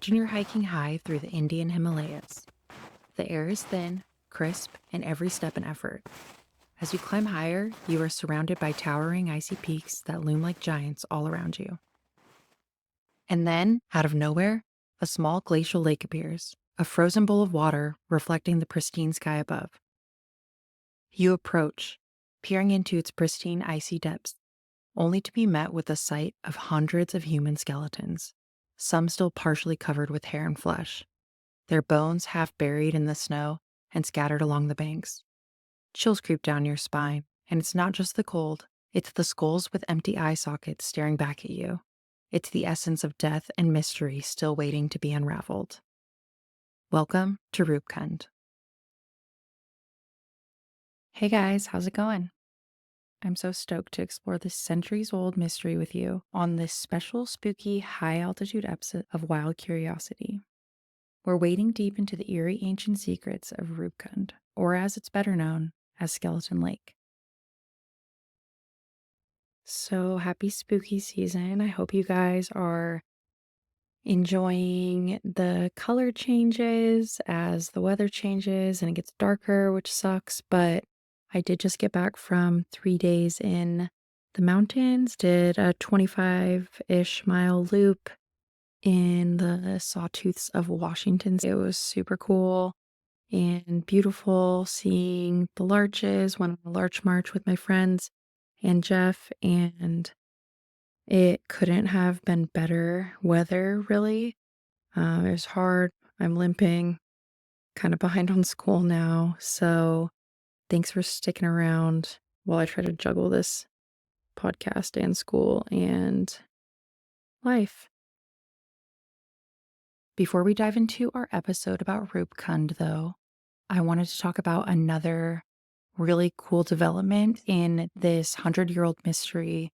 Imagine you're hiking high through the Indian Himalayas. The air is thin, crisp, and every step an effort. As you climb higher, you are surrounded by towering icy peaks that loom like giants all around you. And then, out of nowhere, a small glacial lake appears, a frozen bowl of water reflecting the pristine sky above. You approach, peering into its pristine icy depths, only to be met with the sight of hundreds of human skeletons, some still partially covered with hair and flesh, their bones half buried in the snow and scattered along the banks. Chills creep down your spine, and it's not just the cold, it's the skulls with empty eye sockets staring back at you. It's the essence of death and mystery still waiting to be unraveled. Welcome to Roopkund. Hey guys, how's it going? I'm so stoked to explore this centuries-old mystery with you on this special spooky high-altitude episode of Wild Curiosity. We're wading deep into the eerie ancient secrets of Roopkund, or as it's better known, as Skeleton Lake. So happy spooky season. I hope you guys are enjoying the color changes as the weather changes and it gets darker, which sucks, but I did just get back from 3 days in the mountains, did a 25-ish mile loop in the sawtooths of Washington. It was super cool and beautiful seeing the larches. Went on a larch march with my friends and Jeff, and it couldn't have been better weather, really. It was hard. I'm limping, kind of behind on school now. So thanks for sticking around while I try to juggle this podcast and school and life. Before we dive into our episode about Roopkund, though, I wanted to talk about another really cool development in this 100-year-old mystery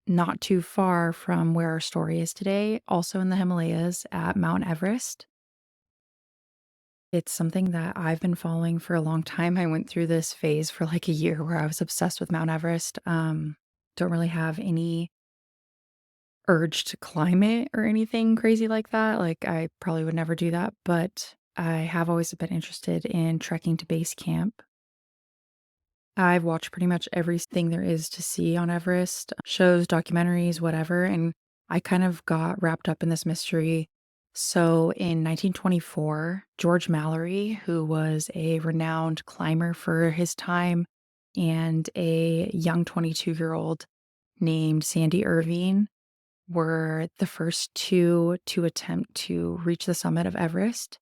not too far from where our story is today, also in the Himalayas at Mount Everest. It's something that I've been following for a long time. I went through this phase for like a year where I was obsessed with Mount Everest. Don't really have any urge to climb it or anything crazy like that. Like, I probably would never do that, but I have always been interested in trekking to base camp. I've watched pretty much everything there is to see on Everest, shows, documentaries, whatever, and I kind of got wrapped up in this mystery. So in 1924, George Mallory, who was a renowned climber for his time, and a young 22-year-old named Sandy Irving were the first two to attempt to reach the summit of Everest,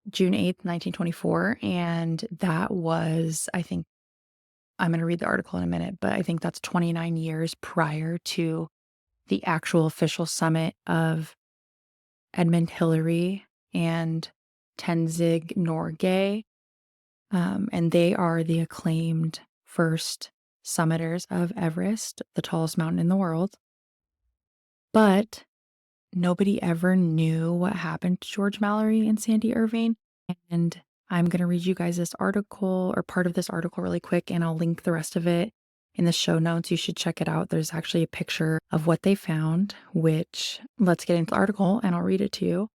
June 8th, 1924, and that was, I think, I'm going to read the article in a minute, but I think that's 29 years prior to the actual official summit of Edmund Hillary and Tenzing Norgay. And they are the acclaimed first summiters of Everest, the tallest mountain in the world. But nobody ever knew what happened to George Mallory and Sandy Irving. And I'm going to read you guys this article, or part of this article, really quick, and I'll link the rest of it in the show notes. You should check it out. There's actually a picture of what they found, which, let's get into the article and I'll read it to you.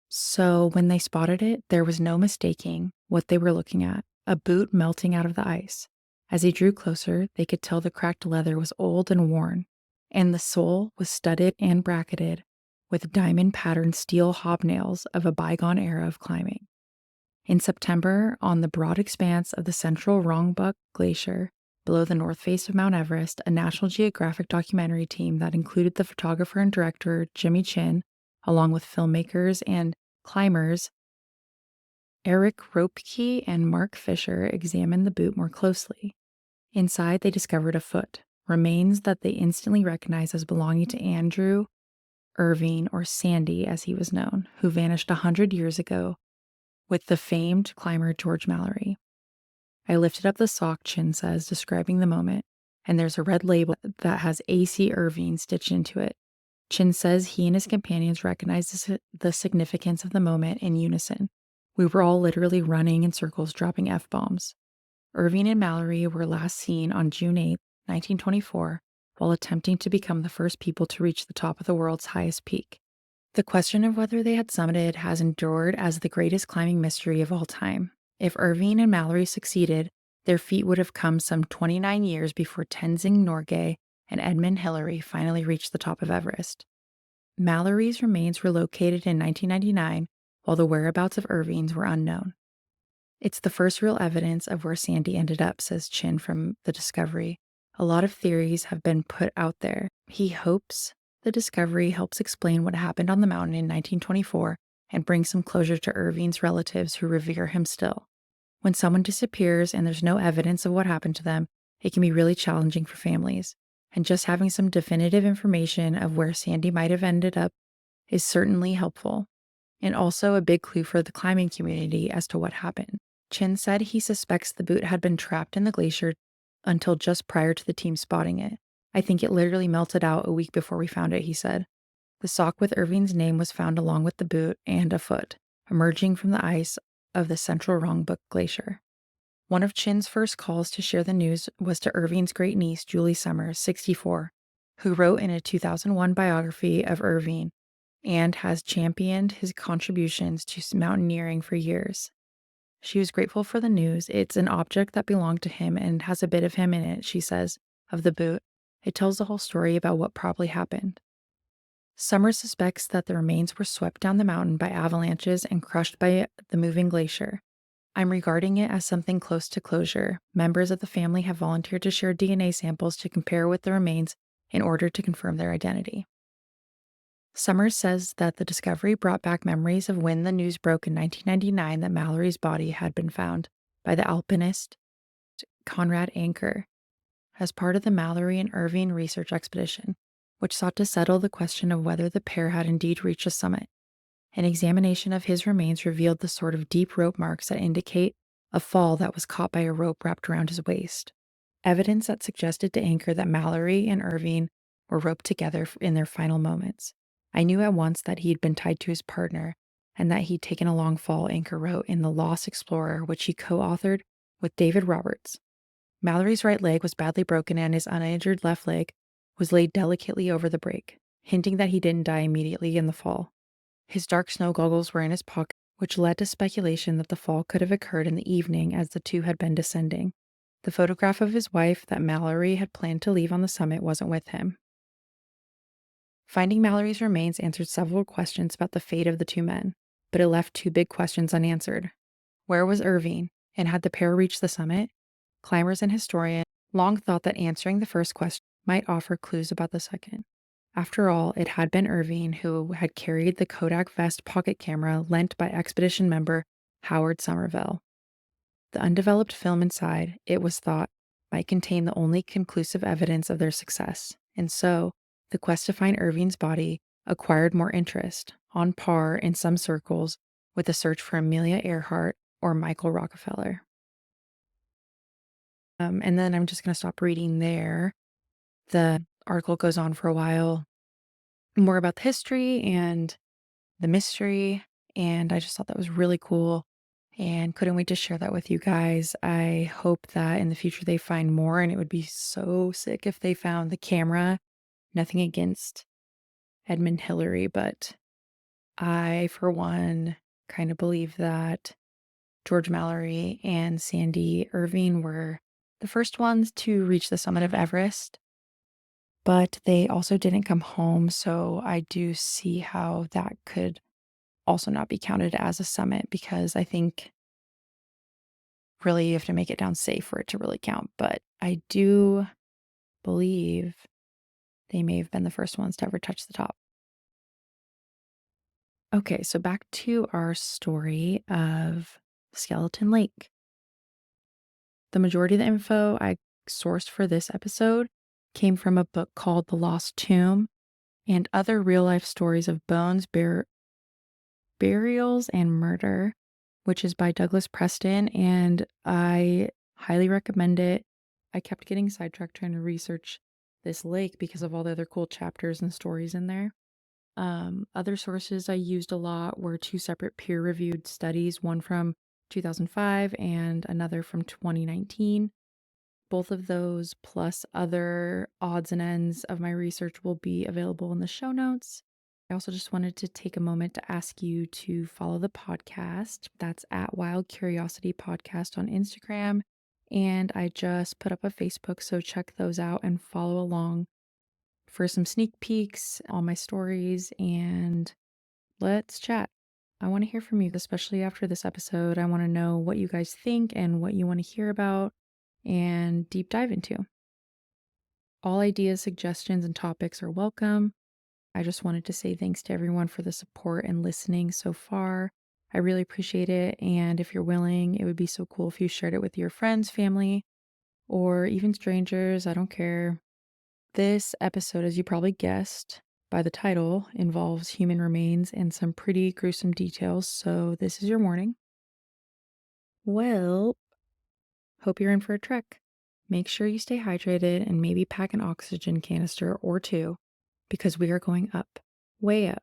So when they spotted it, there was no mistaking what they were looking at: a boot melting out of the ice. As they drew closer, they could tell the cracked leather was old and worn, and the sole was studded and bracketed with diamond-patterned steel hobnails of a bygone era of climbing. In September, on the broad expanse of the central Rongbuk Glacier, below the north face of Mount Everest, a National Geographic documentary team that included the photographer and director Jimmy Chin, along with filmmakers and climbers Eric Roepke and Mark Fisher, examined the boot more closely. Inside, they discovered a foot, remains that they instantly recognized as belonging to Andrew Irving, or Sandy as he was known, who vanished 100 years ago with the famed climber George Mallory. I lifted up the sock, Chin says, describing the moment, and there's a red label that has A.C. Irving stitched into it. Chin says he and his companions recognized the significance of the moment in unison. We were all literally running in circles, dropping F-bombs. Irving and Mallory were last seen on June 8, 1924, while attempting to become the first people to reach the top of the world's highest peak. The question of whether they had summited has endured as the greatest climbing mystery of all time. If Irving and Mallory succeeded, their feat would have come some 29 years before Tenzing Norgay and Edmund Hillary finally reached the top of Everest. Mallory's remains were located in 1999, while the whereabouts of Irving's were unknown. It's the first real evidence of where Sandy ended up, says Chin from the discovery. A lot of theories have been put out there. He hopes the discovery helps explain what happened on the mountain in 1924 and bring some closure to Irving's relatives who revere him still. When someone disappears and there's no evidence of what happened to them, it can be really challenging for families. And just having some definitive information of where Sandy might have ended up is certainly helpful, and also a big clue for the climbing community as to what happened. Chin said he suspects the boot had been trapped in the glacier until just prior to the team spotting it. I think it literally melted out a week before we found it, he said. The sock with Irving's name was found along with the boot and a foot, emerging from the ice of the central Rongbuk Glacier. One of Chin's first calls to share the news was to Irving's great niece, Julie Summers, 64, who wrote in a 2001 biography of Irving and has championed his contributions to mountaineering for years. She was grateful for the news. It's an object that belonged to him and has a bit of him in it, she says, of the boot. It tells the whole story about what probably happened. Summers suspects that the remains were swept down the mountain by avalanches and crushed by the moving glacier. I'm regarding it as something close to closure. Members of the family have volunteered to share DNA samples to compare with the remains in order to confirm their identity. Summers says that the discovery brought back memories of when the news broke in 1999 that Mallory's body had been found by the alpinist Conrad Anker as part of the Mallory and Irving research expedition, which sought to settle the question of whether the pair had indeed reached the summit. An examination of his remains revealed the sort of deep rope marks that indicate a fall that was caught by a rope wrapped around his waist. Evidence that suggested to Anker that Mallory and Irving were roped together in their final moments. I knew at once that he'd been tied to his partner and that he'd taken a long fall, Anker wrote in The Lost Explorer, which he co-authored with David Roberts. Mallory's right leg was badly broken and his uninjured left leg was laid delicately over the break, hinting that he didn't die immediately in the fall. His dark snow goggles were in his pocket, which led to speculation that the fall could have occurred in the evening as the two had been descending. The photograph of his wife that Mallory had planned to leave on the summit wasn't with him. Finding Mallory's remains answered several questions about the fate of the two men, but it left two big questions unanswered. Where was Irving, and had the pair reached the summit? Climbers and historians long thought that answering the first question might offer clues about the second. After all, it had been Irving who had carried the Kodak Vest pocket camera lent by expedition member Howard Somerville. The undeveloped film inside, it was thought, might contain the only conclusive evidence of their success, and so the quest to find Irving's body acquired more interest, on par in some circles with the search for Amelia Earhart or Michael Rockefeller. And then I'm just going to stop reading there. The article goes on for a while, more about the history and the mystery, and I just thought that was really cool and couldn't wait to share that with you guys. I hope that in the future they find more, and it would be so sick if they found the camera. Nothing against Edmund Hillary, but I, for one, kind of believe that George Mallory and Sandy Irving were the first ones to reach the summit of Everest, but they also didn't come home, so I do see how that could also not be counted as a summit, because I think really you have to make it down safe for it to really count, but I do believe they may have been the first ones to ever touch the top. Okay, so back to our story of Skeleton Lake. The majority of the info I sourced for this episode came from a book called The Lost Tomb and Other Real-Life Stories of Bones, Burials, and Murder, which is by Douglas Preston, and I highly recommend it. I kept getting sidetracked trying to research this lake because of all the other cool chapters and stories in there. Other sources I used a lot were two separate peer-reviewed studies, one from 2005 and another from 2019. Both of those, plus other odds and ends of my research, will be available in the show notes. I also just wanted to take a moment to ask you to follow the podcast. That's at Wild Curiosity Podcast on Instagram. And I just put up a Facebook, so check those out and follow along for some sneak peeks on my stories, and let's chat. I want to hear from you, especially after this episode. I want to know what you guys think and what you want to hear about and deep dive into. All ideas, suggestions, and topics are welcome. I just wanted to say thanks to everyone for the support and listening so far. I really appreciate it. And if you're willing, it would be so cool if you shared it with your friends, family, or even strangers. I don't care. This episode, as you probably guessed by the title, involves human remains and some pretty gruesome details. So this is your warning. Well, hope you're in for a trek. Make sure you stay hydrated and maybe pack an oxygen canister or two, because we are going up, way up,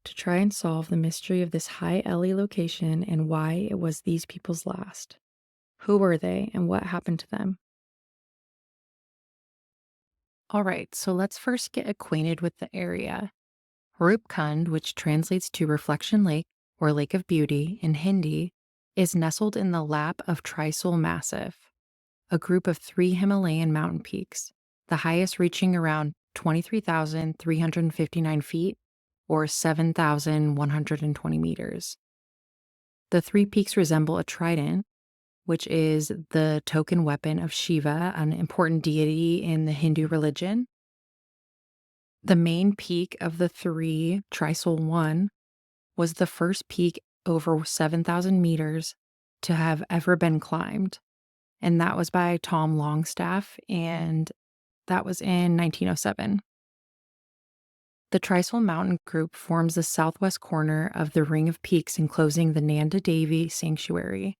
to try and solve the mystery of this high Ellie location and why it was these people's last. Who were they and what happened to them? All right, so let's first get acquainted with the area. Roopkund, which translates to Reflection Lake or Lake of Beauty in Hindi, is nestled in the lap of Trisol Massif, a group of 3 Himalayan mountain peaks, the highest reaching around 23,359 feet or 7,120 meters. The 3 peaks resemble a trident, which is the token weapon of Shiva, an important deity in the Hindu religion. The main peak of the 3, Trisol 1, was the first peak over 7,000 meters to have ever been climbed. And that was by Tom Longstaff, and that was in 1907. The Trisol Mountain Group forms the southwest corner of the ring of peaks enclosing the Nanda Devi Sanctuary.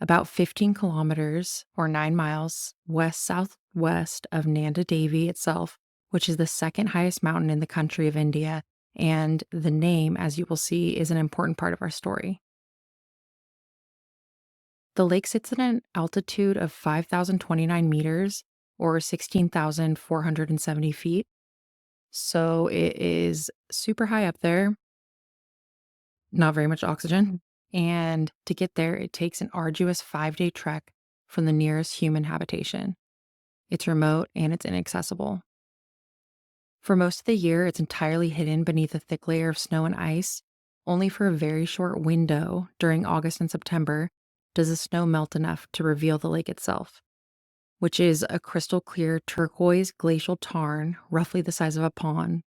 About 15 kilometers, or 9 miles, west-southwest of Nanda Devi itself, which is the second highest mountain in the country of India, and the name, as you will see, is an important part of our story. The lake sits at an altitude of 5,029 meters, or 16,470 feet. So it is super high up there, not very much oxygen. And to get there, it takes an arduous 5-day trek from the nearest human habitation. It's remote and it's inaccessible. For most of the year, it's entirely hidden beneath a thick layer of snow and ice. Only for a very short window during August and September does the snow melt enough to reveal the lake itself, which is a crystal clear turquoise glacial tarn, roughly the size of a pond,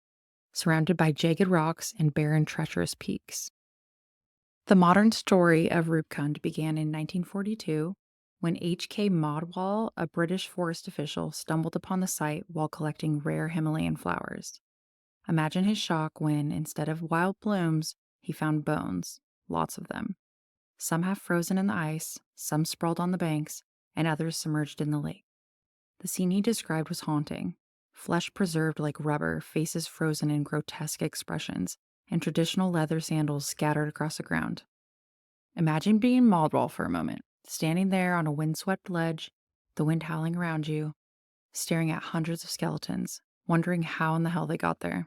surrounded by jagged rocks and barren, treacherous peaks. The modern story of Roopkund began in 1942 when H.K. Modwall, a British forest official, stumbled upon the site while collecting rare Himalayan flowers. Imagine his shock when, instead of wild blooms, he found bones, lots of them. Some half frozen in the ice, some sprawled on the banks, and others submerged in the lake. The scene he described was haunting. Flesh preserved like rubber, faces frozen in grotesque expressions, and traditional leather sandals scattered across the ground. Imagine being Maldwall for a moment, standing there on a windswept ledge, the wind howling around you, staring at hundreds of skeletons, wondering how in the hell they got there.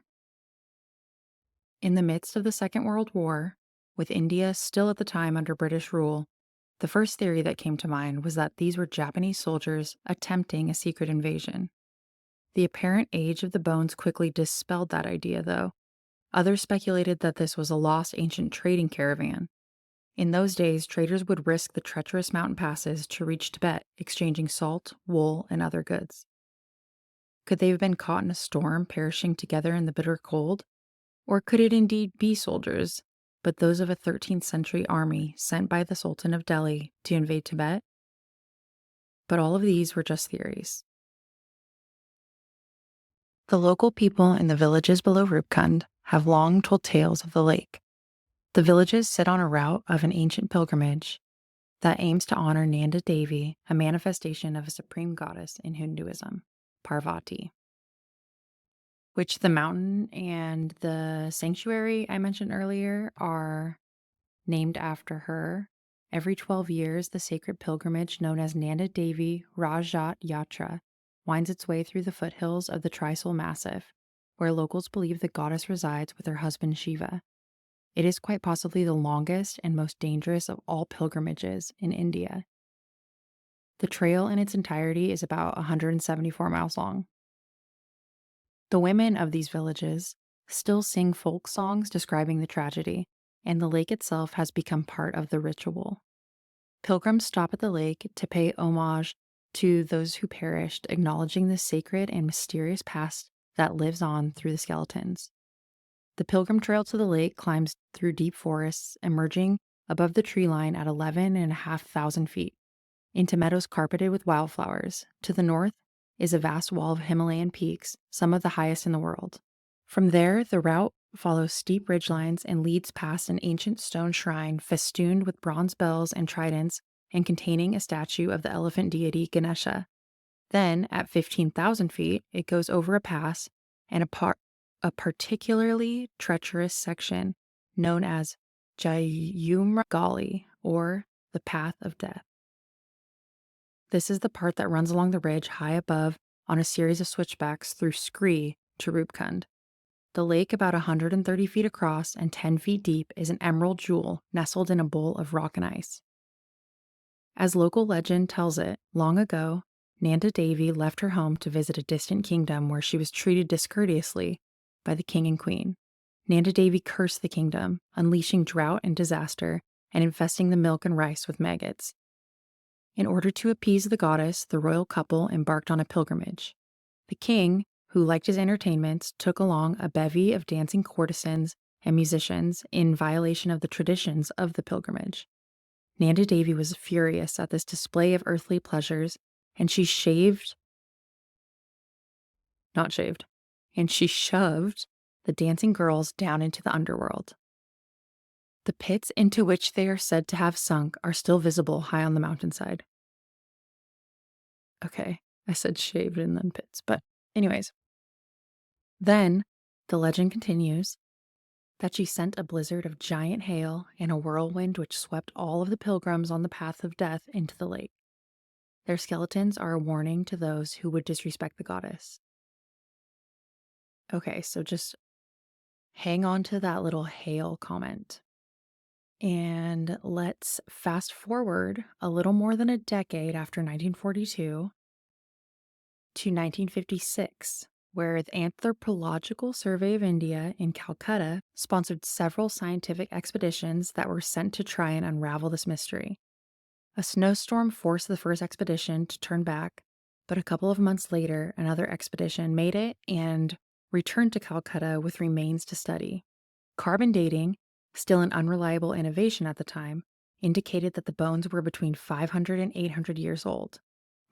In the midst of the Second World War, with India still at the time under British rule, the first theory that came to mind was that these were Japanese soldiers attempting a secret invasion. The apparent age of the bones quickly dispelled that idea, though. Others speculated that this was a lost ancient trading caravan. In those days, traders would risk the treacherous mountain passes to reach Tibet, exchanging salt, wool, and other goods. Could they have been caught in a storm, perishing together in the bitter cold? Or could it indeed be soldiers, but those of a 13th century army sent by the Sultan of Delhi to invade Tibet? But all of these were just theories. The local people in the villages below Roopkund have long told tales of the lake. The villages sit on a route of an ancient pilgrimage that aims to honor Nanda Devi, a manifestation of a supreme goddess in Hinduism, Parvati, which the mountain and the sanctuary I mentioned earlier are named after her. Every 12 years, the sacred pilgrimage known as Nanda Devi Rajat Yatra winds its way through the foothills of the Trisul Massif, where locals believe the goddess resides with her husband Shiva. It is quite possibly the longest and most dangerous of all pilgrimages in India. The trail in its entirety is about 174 miles long. The women of these villages still sing folk songs describing the tragedy, and the lake itself has become part of the ritual. Pilgrims stop at the lake to pay homage to those who perished, acknowledging the sacred and mysterious past that lives on through the skeletons. The pilgrim trail to the lake climbs through deep forests, emerging above the tree line at 11,500 feet, into meadows carpeted with wildflowers. To the north is a vast wall of Himalayan peaks, some of the highest in the world. From there, the route follows steep ridgelines and leads past an ancient stone shrine festooned with bronze bells and tridents and containing a statue of the elephant deity Ganesha. Then, at 15,000 feet, it goes over a pass and a particularly treacherous section known as Jayumra Gali, or the Path of Death. This is the part that runs along the ridge high above on a series of switchbacks through Scree to Roopkund. The lake, about 130 feet across and 10 feet deep, is an emerald jewel nestled in a bowl of rock and ice. As local legend tells it, long ago, Nanda Devi left her home to visit a distant kingdom where she was treated discourteously by the king and queen. Nanda Devi cursed the kingdom, unleashing drought and disaster and infesting the milk and rice with maggots. In order to appease the goddess, the royal couple embarked on a pilgrimage. The king, who liked his entertainments, took along a bevy of dancing courtesans and musicians in violation of the traditions of the pilgrimage. Nanda Devi was furious at this display of earthly pleasures, and she shoved the dancing girls down into the underworld. The pits into which they are said to have sunk are still visible high on the mountainside. Okay, I said shaved and then pits, but anyways. Then, the legend continues that she sent a blizzard of giant hail and a whirlwind which swept all of the pilgrims on the path of death into the lake. Their skeletons are a warning to those who would disrespect the goddess. Okay, so just hang on to that little hail comment. And let's fast forward a little more than a decade after 1942 to 1956, where the Anthropological Survey of India in Calcutta sponsored several scientific expeditions that were sent to try and unravel this mystery. A snowstorm forced the first expedition to turn back, but a couple of months later, another expedition made it and returned to Calcutta with remains to study. Carbon dating, still an unreliable innovation at the time, indicated that the bones were between 500 and 800 years old.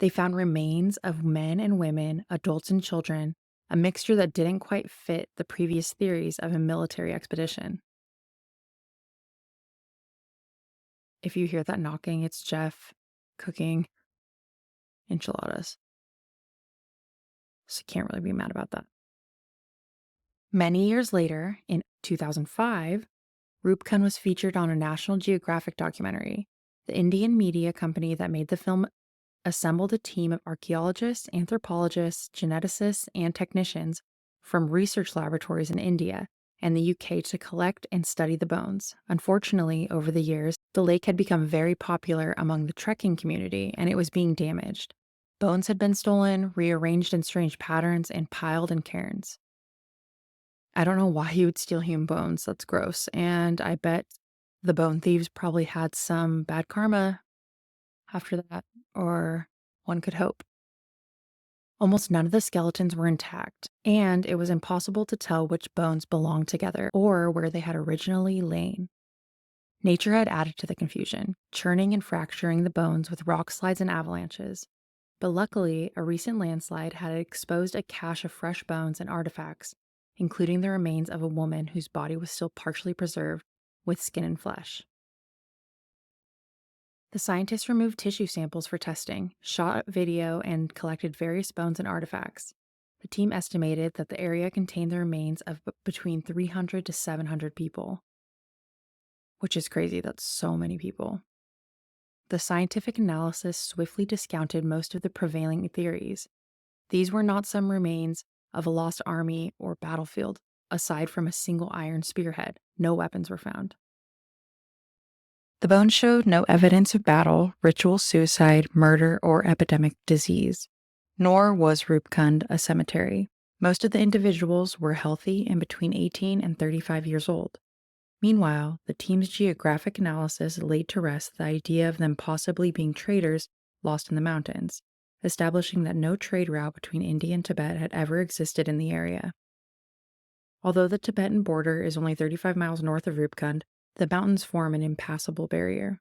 They found remains of men and women, adults and children, a mixture that didn't quite fit the previous theories of a military expedition. If you hear that knocking, it's Jeff cooking enchiladas. So can't really be mad about that. Many years later, in 2005, Roopkund was featured on a National Geographic documentary. The Indian media company that made the film assembled a team of archaeologists, anthropologists, geneticists, and technicians from research laboratories in India and the UK to collect and study the bones. Unfortunately, over the years, the lake had become very popular among the trekking community and it was being damaged. Bones had been stolen, rearranged in strange patterns, and piled in cairns. I don't know why you would steal human bones. That's gross. And I bet the bone thieves probably had some bad karma after that, or one could hope. Almost none of the skeletons were intact, and it was impossible to tell which bones belonged together or where they had originally lain. Nature had added to the confusion, churning and fracturing the bones with rock slides and avalanches. But luckily, a recent landslide had exposed a cache of fresh bones and artifacts, including the remains of a woman whose body was still partially preserved with skin and flesh. The scientists removed tissue samples for testing, shot video, and collected various bones and artifacts. The team estimated that the area contained the remains of between 300 to 700 people. Which is crazy, that's so many people. The scientific analysis swiftly discounted most of the prevailing theories. These were not some remains of a lost army or battlefield. Aside from a single iron spearhead, no weapons were found. The bones showed no evidence of battle, ritual suicide, murder, or epidemic disease. Nor was Roopkund a cemetery. Most of the individuals were healthy and between 18 and 35 years old. Meanwhile, the team's geographic analysis laid to rest the idea of them possibly being traders lost in the mountains, establishing that no trade route between India and Tibet had ever existed in the area. Although the Tibetan border is only 35 miles north of Roopkund, the mountains form an impassable barrier.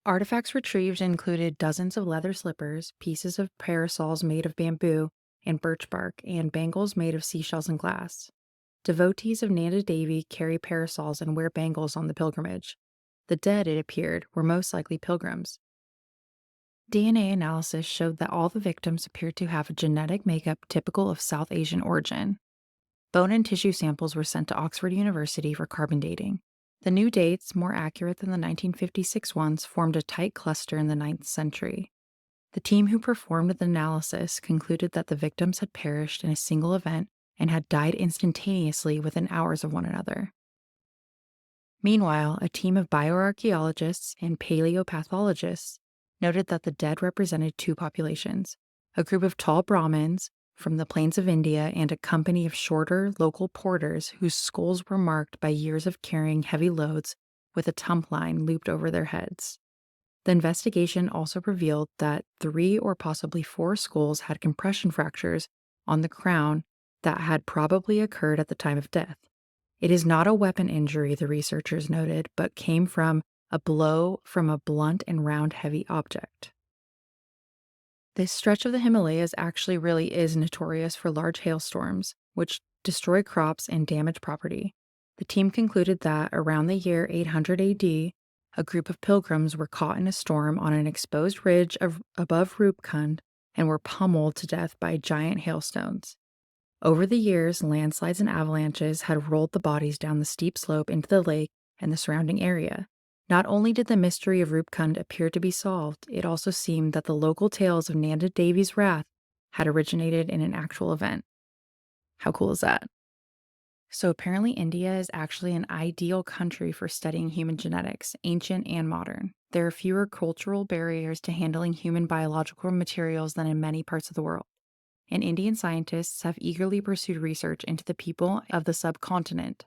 Artifacts retrieved included dozens of leather slippers, pieces of parasols made of bamboo and birch bark, and bangles made of seashells and glass. Devotees of Nanda Devi carry parasols and wear bangles on the pilgrimage. The dead, it appeared, were most likely pilgrims. DNA analysis showed that all the victims appeared to have a genetic makeup typical of South Asian origin. Bone and tissue samples were sent to Oxford University for carbon dating. The new dates, more accurate than the 1956 ones, formed a tight cluster in the 9th century. The team who performed the analysis concluded that the victims had perished in a single event and had died instantaneously within hours of one another. Meanwhile, a team of bioarchaeologists and paleopathologists noted that the dead represented two populations: a group of tall Brahmins from the plains of India and a company of shorter local porters whose skulls were marked by years of carrying heavy loads with a tump line looped over their heads. The investigation also revealed that 3 or possibly 4 skulls had compression fractures on the crown that had probably occurred at the time of death. It is not a weapon injury, the researchers noted, but came from a blow from a blunt and round heavy object. This stretch of the Himalayas actually really is notorious for large hailstorms, which destroy crops and damage property. The team concluded that around the year 800 AD, a group of pilgrims were caught in a storm on an exposed ridge above Roopkund and were pummeled to death by giant hailstones. Over the years, landslides and avalanches had rolled the bodies down the steep slope into the lake and the surrounding area. Not only did the mystery of Roopkund appear to be solved, it also seemed that the local tales of Nanda Devi's wrath had originated in an actual event. How cool is that? So apparently India is actually an ideal country for studying human genetics, ancient and modern. There are fewer cultural barriers to handling human biological materials than in many parts of the world. And Indian scientists have eagerly pursued research into the people of the subcontinent.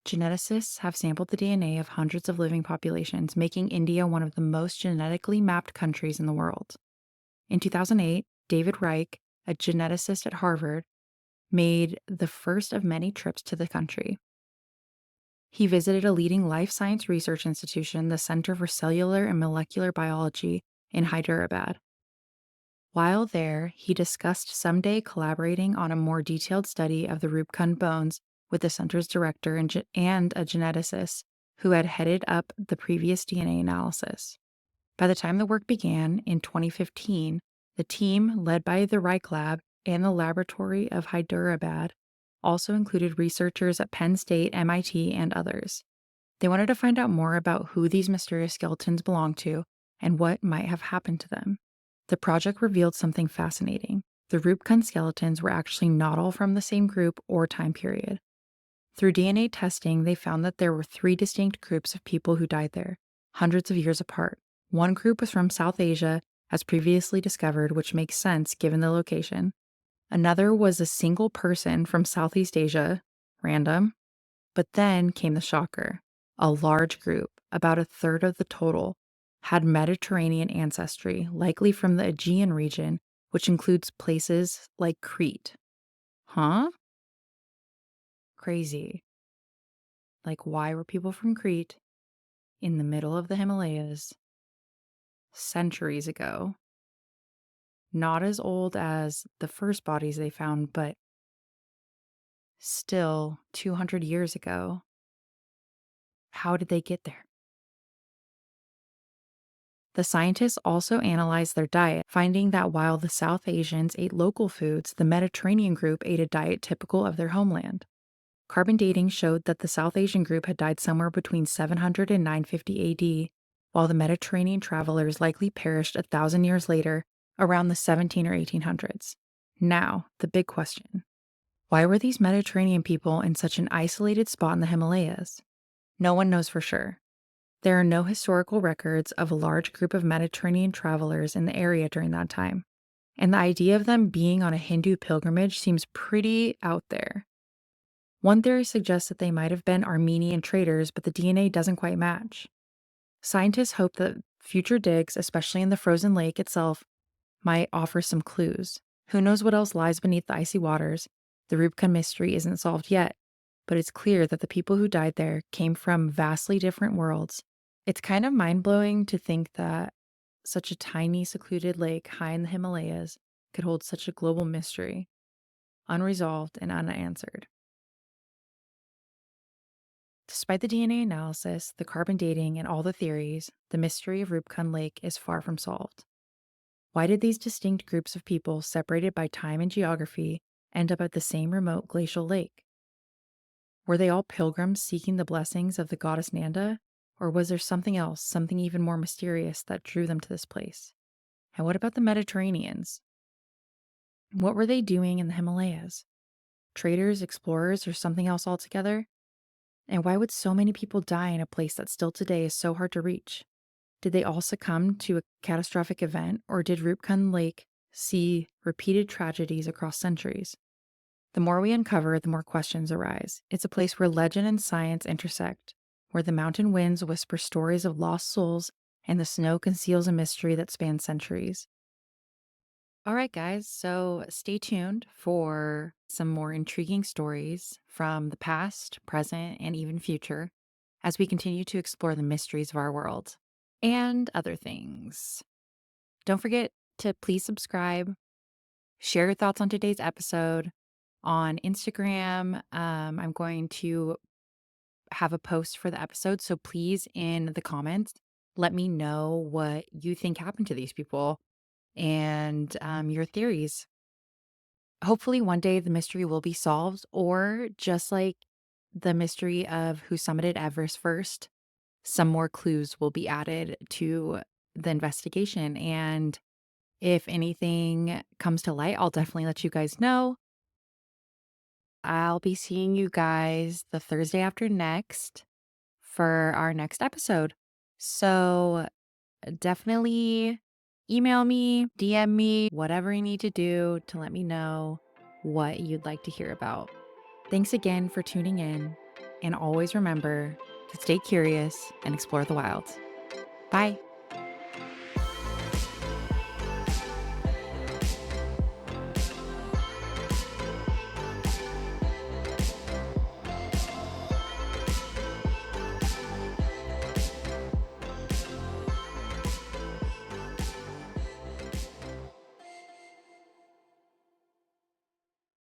Geneticists have sampled the DNA of hundreds of living populations, making India one of the most genetically mapped countries in the world. In 2008, David Reich, a geneticist at Harvard, made the first of many trips to the country. He visited a leading life science research institution, the Center for Cellular and Molecular Biology in Hyderabad. While there, he discussed someday collaborating on a more detailed study of the Roopkund bones with the center's director and a geneticist who had headed up the previous DNA analysis. By the time the work began in 2015, the team, led by the Reich Lab and the Laboratory of Hyderabad, also included researchers at Penn State, MIT, and others. They wanted to find out more about who these mysterious skeletons belonged to and what might have happened to them. The project revealed something fascinating. The Roopkund skeletons were actually not all from the same group or time period. Through DNA testing, they found that there were 3 distinct groups of people who died there, hundreds of years apart. One group was from South Asia, as previously discovered, which makes sense given the location. Another was a single person from Southeast Asia, random. But then came the shocker. A large group, about a third of the total, had Mediterranean ancestry, likely from the Aegean region, which includes places like Crete. Huh? Crazy. Like, why were people from Crete in the middle of the Himalayas centuries ago? Not as old as the first bodies they found, but still 200 years ago. How did they get there? The scientists also analyzed their diet, finding that while the South Asians ate local foods, the Mediterranean group ate a diet typical of their homeland. Carbon dating showed that the South Asian group had died somewhere between 700 and 950 AD, while the Mediterranean travelers likely perished 1,000 years later around the 17 or 1800s. Now, the big question: why were these Mediterranean people in such an isolated spot in the Himalayas? No one knows for sure. There are no historical records of a large group of Mediterranean travelers in the area during that time, and the idea of them being on a Hindu pilgrimage seems pretty out there. One theory suggests that they might have been Armenian traders, but the DNA doesn't quite match. Scientists hope that future digs, especially in the frozen lake itself, might offer some clues. Who knows what else lies beneath the icy waters? The Rubicon mystery isn't solved yet, but it's clear that the people who died there came from vastly different worlds. It's kind of mind blowing to think that such a tiny, secluded lake high in the Himalayas could hold such a global mystery, unresolved and unanswered. Despite the DNA analysis, the carbon dating, and all the theories, the mystery of Rubicon Lake is far from solved. Why did these distinct groups of people, separated by time and geography, end up at the same remote glacial lake? Were they all pilgrims seeking the blessings of the goddess Nanda? Or was there something else, something even more mysterious, that drew them to this place? And what about the Mediterraneans? What were they doing in the Himalayas? Traders, explorers, or something else altogether? And why would so many people die in a place that still today is so hard to reach? Did they all succumb to a catastrophic event, or did Rupkund Lake see repeated tragedies across centuries? The more we uncover, the more questions arise. It's a place where legend and science intersect, where the mountain winds whisper stories of lost souls and the snow conceals a mystery that spans centuries. All right, guys, so stay tuned for some more intriguing stories from the past, present, and even future as we continue to explore the mysteries of our world and other things. Don't forget to please subscribe, share your thoughts on today's episode on Instagram. I'm going to have a post for the episode, so please, in the comments, let me know what you think happened to these people and your theories. Hopefully, one day the mystery will be solved, or just like the mystery of who summited Everest first, some more clues will be added to the investigation. And if anything comes to light, I'll definitely let you guys know. I'll be seeing you guys the Thursday after next for our next episode. So definitely email me, DM me, whatever you need to do to let me know what you'd like to hear about. Thanks again for tuning in, and always remember to stay curious and explore the wild. Bye.